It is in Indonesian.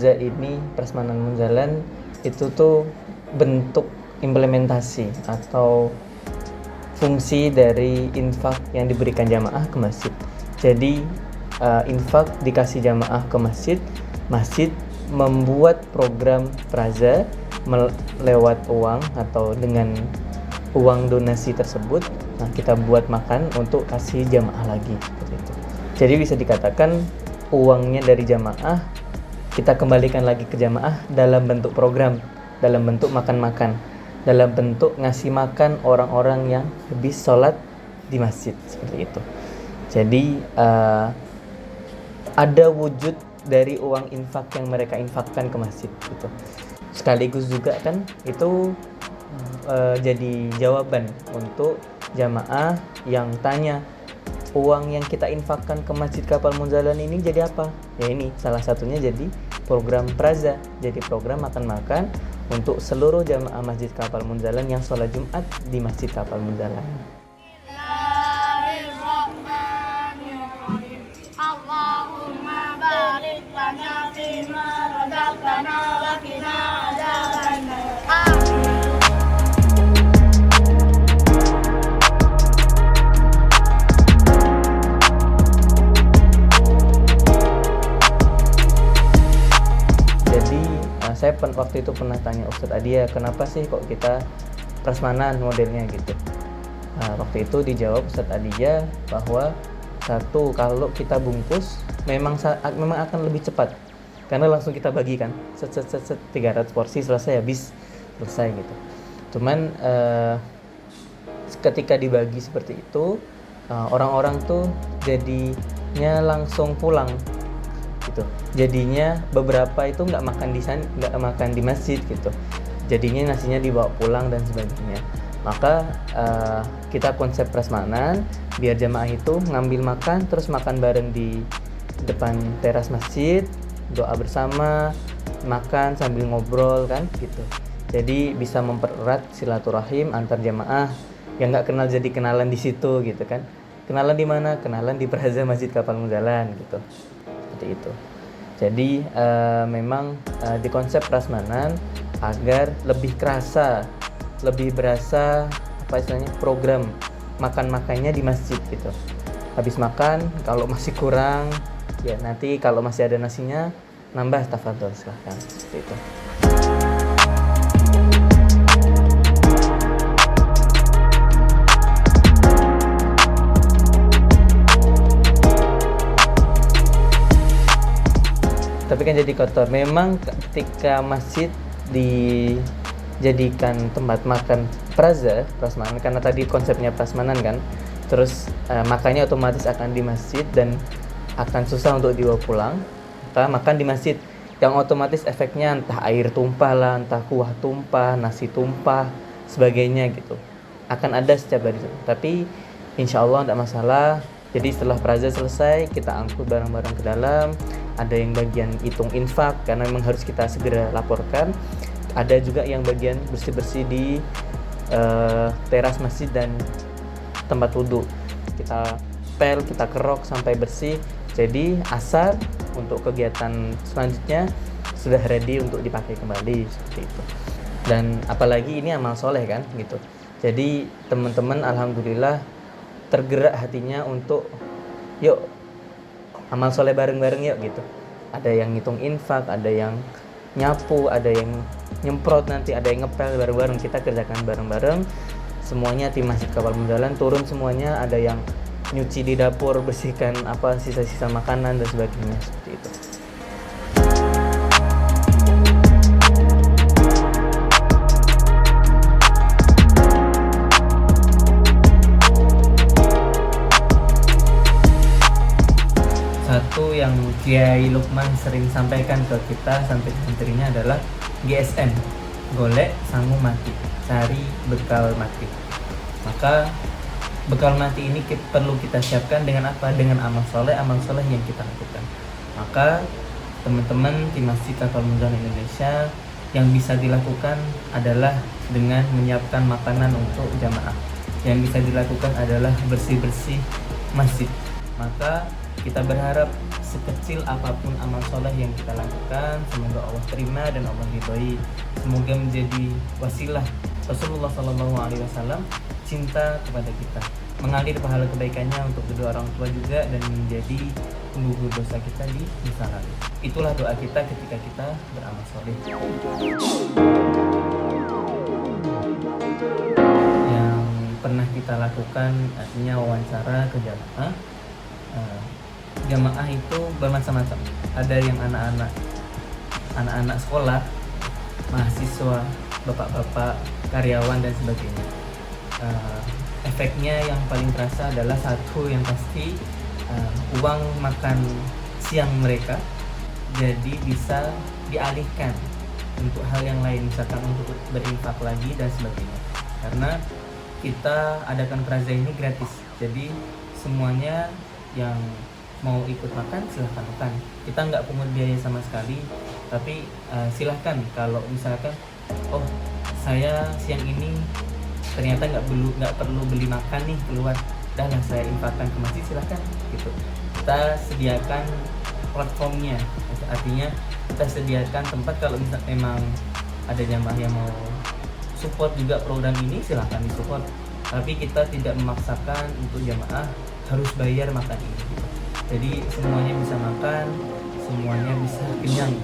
Praza ini, Prasmanan Munzalan itu tuh bentuk implementasi atau fungsi dari infak yang diberikan jamaah ke masjid. Jadi infak dikasih jamaah ke masjid, masjid membuat program Praza lewat uang atau dengan uang donasi tersebut. Nah, kita buat makan untuk kasih jamaah lagi seperti itu. Jadi bisa dikatakan uangnya dari jamaah kita kembalikan lagi ke jamaah dalam bentuk program, dalam bentuk makan-makan, dalam bentuk ngasih makan orang-orang yang habis sholat di masjid seperti itu. Jadi ada wujud dari uang infak yang mereka infakkan ke masjid gitu. Sekaligus juga kan itu jadi jawaban untuk jamaah yang tanya, uang yang kita infakkan ke Masjid Kapal Munzalan ini jadi apa? Ya ini salah satunya jadi program Praza, jadi program makan-makan untuk seluruh jamaah Masjid Kapal Munzalan yang sholat Jumat di Masjid Kapal Munzalan. Allahumma barik lana fima razaqtana wa qina adzabannar. Saya waktu itu pernah tanya Ustadz Adia, kenapa sih kok kita prasmanan modelnya gitu. Waktu itu dijawab Ustadz Adia bahwa satu, kalau kita bungkus memang akan lebih cepat karena langsung kita bagikan set 300 porsi selesai, habis selesai gitu. Cuman ketika dibagi seperti itu orang-orang tuh jadinya langsung pulang gitu. Jadinya beberapa itu nggak makan di masjid gitu. Jadinya nasinya dibawa pulang dan sebagainya. Maka kita konsep prasmanan biar jamaah itu ngambil makan terus makan bareng di depan teras masjid, doa bersama, makan sambil ngobrol kan gitu. Jadi bisa mempererat silaturahim antar jamaah yang nggak kenal jadi kenalan di situ gitu kan. Kenalan di mana? Kenalan di Praza Masjid Kapal Munzalan gitu. Seperti itu. Jadi memang di konsep prasmanan agar lebih berasa apa istilahnya program makan-makannya di masjid gitu. Habis makan kalau masih kurang ya nanti kalau masih ada nasinya nambah, tafadhol silahkan seperti itu. Tapi kan jadi kotor. Memang ketika masjid dijadikan tempat makan prasmanan karena tadi konsepnya prasmanan kan, terus makannya otomatis akan di masjid dan akan susah untuk dibawa pulang, maka makan di masjid yang otomatis efeknya entah air tumpah lah, entah kuah tumpah, nasi tumpah, sebagainya gitu akan ada setiap hari itu. Tapi insya Allah tidak masalah. Jadi setelah praza selesai kita angkut barang-barang ke dalam. Ada yang bagian hitung infak karena memang harus kita segera laporkan. Ada juga yang bagian bersih-bersih di teras masjid dan tempat wudhu. Kita pel, kita kerok sampai bersih. Jadi asar untuk kegiatan selanjutnya sudah ready untuk dipakai kembali seperti itu. Dan apalagi ini amal soleh kan gitu. Jadi teman-teman alhamdulillah tergerak hatinya untuk yuk amal soleh bareng-bareng yuk gitu. Ada yang ngitung infak, ada yang nyapu, ada yang nyemprot, nanti ada yang ngepel bareng-bareng. Kita kerjakan bareng-bareng. Semuanya tim Masjid Kapal Munzalan turun semuanya. Ada yang nyuci di dapur, bersihkan apa sisa-sisa makanan dan sebagainya seperti itu. Satu yang Kiai Lukman sering sampaikan ke kita santri-santrinya adalah GSM, golek sangu mati, cari bekal mati. Maka bekal mati ini perlu kita siapkan dengan apa? Dengan amal soleh yang kita lakukan. Maka teman-teman di Masjid Kapal Munzalan Indonesia yang bisa dilakukan adalah dengan menyiapkan makanan untuk jamaah. Yang bisa dilakukan adalah bersih-bersih masjid. Maka kita berharap sekecil apapun amal soleh yang kita lakukan, semoga Allah terima dan Allah ridhoi. Semoga menjadi wasilah Rasulullah SAW cinta kepada kita, mengalir pahala kebaikannya untuk kedua orang tua juga, dan menjadi penggugur dosa kita di masa lalu. Itulah doa kita ketika kita beramal soleh. Yang pernah kita lakukan artinya wawancara ke jamaah. Jamaah itu bermacam-macam. Ada yang anak-anak sekolah, mahasiswa, bapak-bapak, karyawan dan sebagainya. Efeknya yang paling terasa adalah satu yang pasti, uang makan siang mereka jadi bisa dialihkan untuk hal yang lain, misalkan untuk berinfak lagi dan sebagainya. Karena kita adakan praza ini gratis, jadi semuanya yang mau ikut makan silahkan makan. Kita nggak pungut biaya sama sekali, tapi silahkan kalau misalkan saya siang ini ternyata nggak perlu beli makan nih keluar, dah lah saya infakkan ke masjid, silahkan gitu. Kita sediakan platformnya, artinya kita sediakan tempat kalau misalnya memang ada jamaah yang mau support juga program ini, silahkan disupport, tapi kita tidak memaksakan untuk jamaah harus bayar makan ini. Jadi semuanya bisa makan, semuanya bisa kenyang,